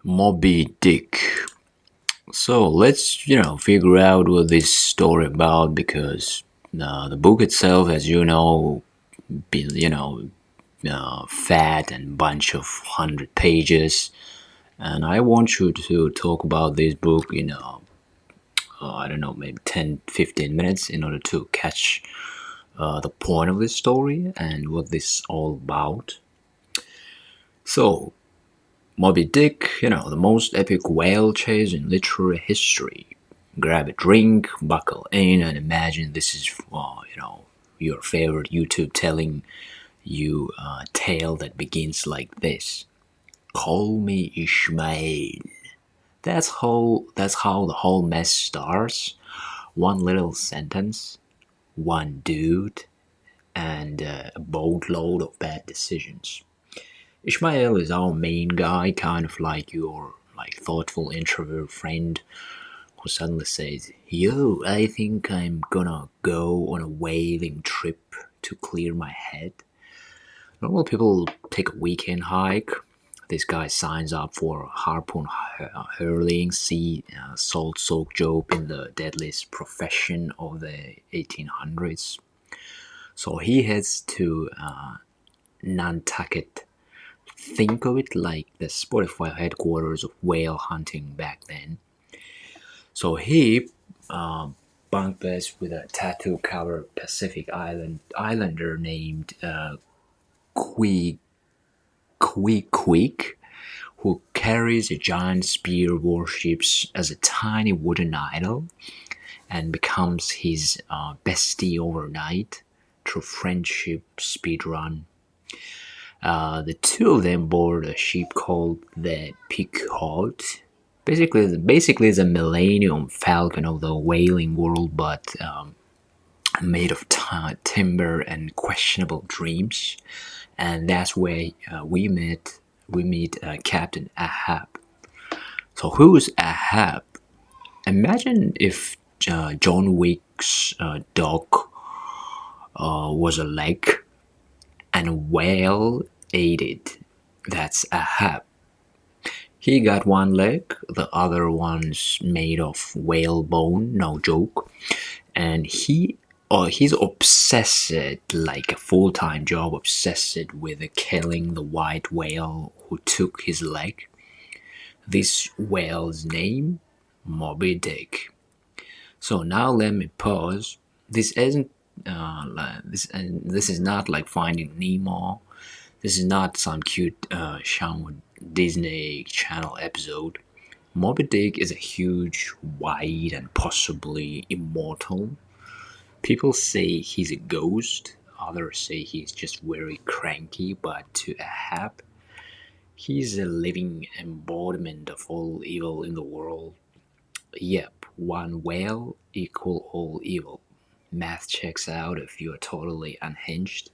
Moby Dick. So let's figure out what this story about because the book itself, as you know, be, fat and bunch of 100 pages, and I want you to talk about this book in I don't know, maybe 10, 15 minutes in order to catch the point of this story and what this all about. So Moby Dick, the most epic whale chase in literary history. Grab a drink, buckle in, and imagine this is, your favorite YouTube telling you a tale that begins like this. Call me Ishmael. That's how the whole mess starts. One little sentence, one dude, and a boatload of bad decisions. Ishmael is our main guy, kind of like your thoughtful introvert friend who suddenly says, "Yo, I think I'm gonna go on a whaling trip to clear my head." Normal people take a weekend hike. This guy signs up for harpoon hurling, sea salt-soaked job in the deadliest profession of the 1800s. So he heads to Nantucket. Think of it like the Spotify headquarters of whale hunting back then. So he bunk beds with a tattoo-covered Pacific Islander named Queek Queek, who carries a giant spear, worships as a tiny wooden idol, and becomes his bestie overnight through friendship speedrun. The two of them board a ship called the Pequot. Basically, it's a Millennium Falcon of the whaling world, but made of timber and questionable dreams. And that's where we meet Captain Ahab. So who's Ahab? Imagine if John Wick's dog was a leg and a whale ate it. That's Ahab. He got one leg, the other one's made of whale bone, no joke. And he's obsessed, like a full-time job, obsessed with killing the white whale who took his leg. This whale's name, Moby Dick. So now let me pause. This isn't this is not like Finding Nemo. This is not some cute Disney Channel episode. Moby Dick is a huge, wide, and possibly immortal. People say he's a ghost, others say he's just very cranky, but to Ahab, he's a living embodiment of all evil in the world. Yep, one whale equal all evil. Math checks out if you're totally unhinged.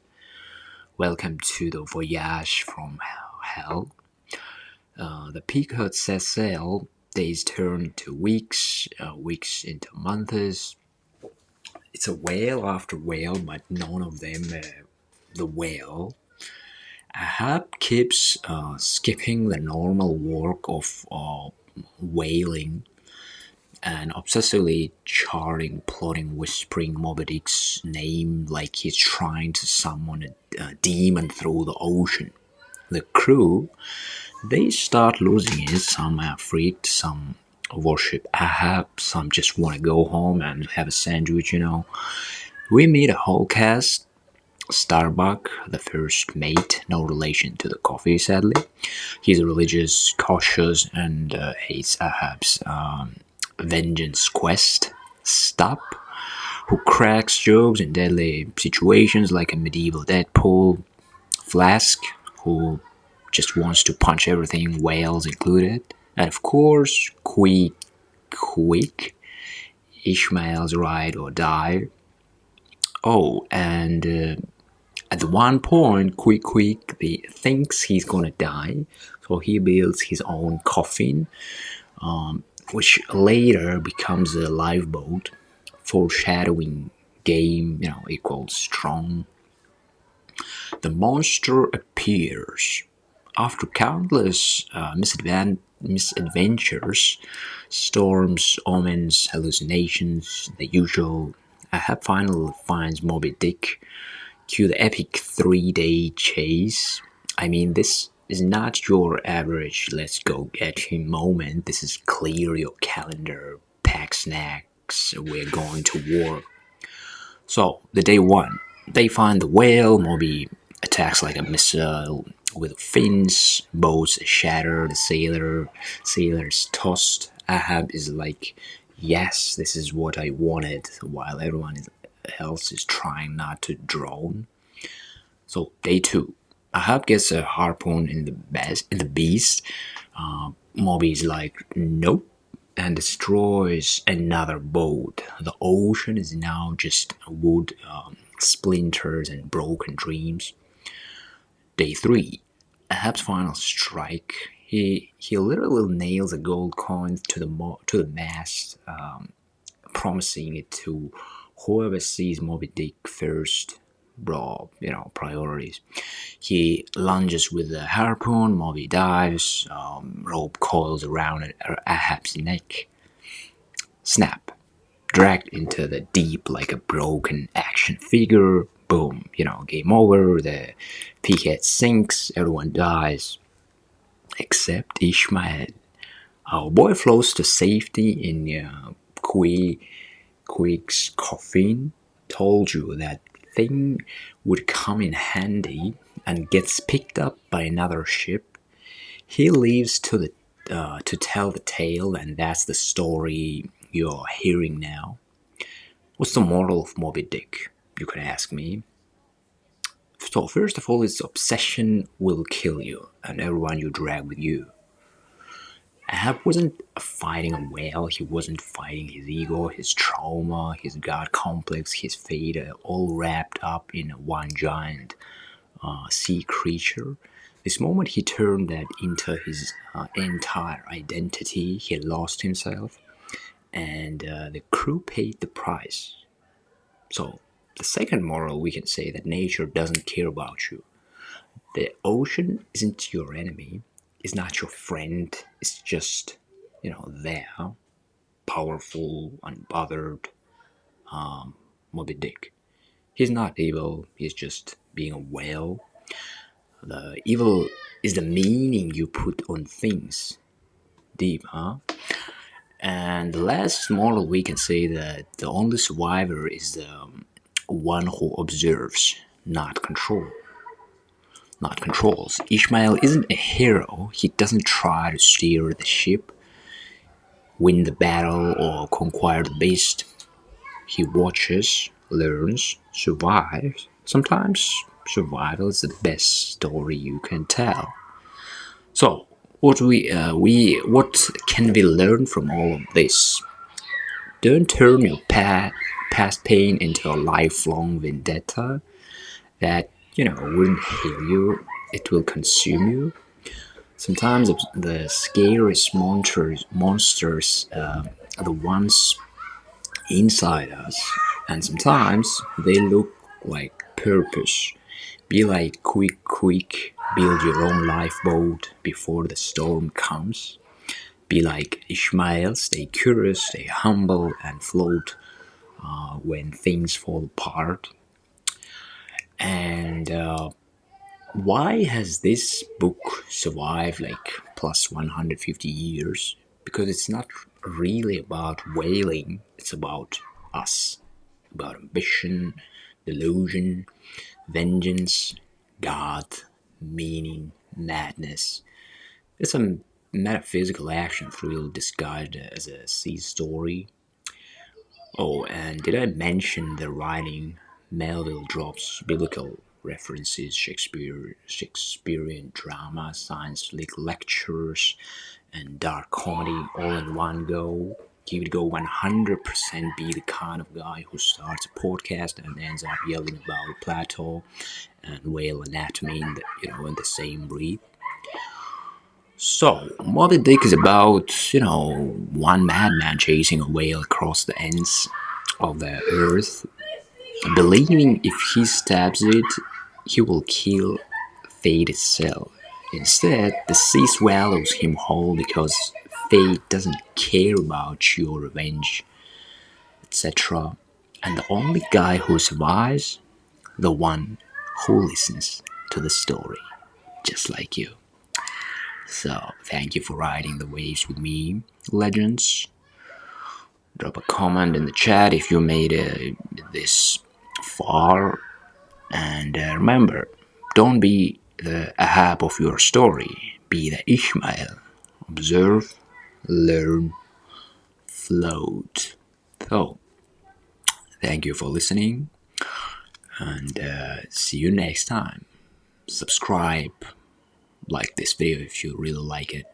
Welcome to the voyage from hell. The Pequot sets sail, days turn to weeks, weeks into months. It's a whale after whale, but none of them the whale. Ahab keeps skipping the normal work of whaling and obsessively charting, plotting, whispering Moby Dick's name like he's trying to summon a demon through the ocean. The crew, they start losing it. Some are freaked, some worship Ahab, some just want to go home and have a sandwich. We meet a whole cast. Starbuck, the first mate, no relation to the coffee, sadly. He's religious, cautious, and hates Ahab's vengeance quest. Stop, who cracks jokes in deadly situations like a medieval Deadpool. Flask, who just wants to punch everything, whales included. And of course, Quick, Ishmael's ride or die. Oh, and at one point, Quick thinks he's gonna die, so he builds his own coffin, which later becomes a lifeboat. Foreshadowing game, equals strong. The monster appears. After countless misadventures, storms, omens, hallucinations, the usual, Ahab finally finds Moby Dick. Cue the epic 3-day chase. I mean, this is not your average let's go get him moment. This is clear your calendar, pack snacks, we're going to war. So, the day one, they find the whale. Moby attacks like a missile with fins, boats shatter, the sailors tossed. Ahab is like, yes, this is what I wanted, while everyone else is trying not to drown. So day two, Ahab gets a harpoon in the beast. Moby's like, nope, and destroys another boat. The ocean is now just wood, splinters, and broken dreams. Day three, Ahab's final strike. He literally nails a gold coin to the mast, promising it to whoever sees Moby Dick first. Bro, priorities. He lunges with the harpoon. Moby dives. Rope coils around Ahab's neck. Snap. Dragged into the deep like a broken action figure. Boom. Game over. The peakhead sinks. Everyone dies. Except Ishmael. Our boy floats to safety in Quick's coffin. Told you that thing would come in handy, and gets picked up by another ship. He leaves to tell the tale, and that's the story you're hearing now. What's the moral of Moby Dick? You can ask me. So first of all, its obsession will kill you and everyone you drag with you. Ahab wasn't fighting a whale, he wasn't fighting his ego, his trauma, his god complex, his fate, all wrapped up in one giant sea creature. This moment he turned that into his entire identity. He lost himself, and the crew paid the price. So, the second moral, we can say that nature doesn't care about you. The ocean isn't your enemy, it's not your friend, it's just, there, powerful, unbothered, Moby Dick. He's not evil, he's just being a whale. The evil is the meaning you put on things. Deep, huh? And the last moral, we can say that the only survivor is the one who observes, not controls. Ishmael isn't a hero. He doesn't try to steer the ship, win the battle, or conquer the beast. He watches, learns, survives. Sometimes survival is the best story you can tell. So, what can we learn from all of this? Don't turn your past pain into a lifelong vendetta that wouldn't heal you. It will consume you. Sometimes the scariest monsters are the ones inside us, and sometimes they look like purpose. Be like quick, build your own lifeboat before the storm comes. Be like Ishmael, stay curious, stay humble, and float when things fall apart. And why has this book survived like plus 150 years? Because it's not really about whaling, it's about us, about ambition, delusion, vengeance, God, meaning, madness. It's a metaphysical action thrill disguised as a sea story. Oh, and did I mention the writing? Melville drops biblical references, Shakespearean drama, science lectures, and dark comedy all in one go. He would go 100% be the kind of guy who starts a podcast and ends up yelling about Plato and whale anatomy in the same breath. So, Moby Dick is about, one madman chasing a whale across the ends of the earth, believing if he stabs it, he will kill fate itself. Instead, the sea swallows him whole because fate doesn't care about your revenge, etc. And the only guy who survives, the one who listens to the story, just like you. So, thank you for riding the waves with me, legends. Drop a comment in the chat if you made it this far. And remember, don't be the Ahab of your story, be the Ishmael. Observe, learn, float. So, thank you for listening, and see you next time. Subscribe, like this video if you really like it.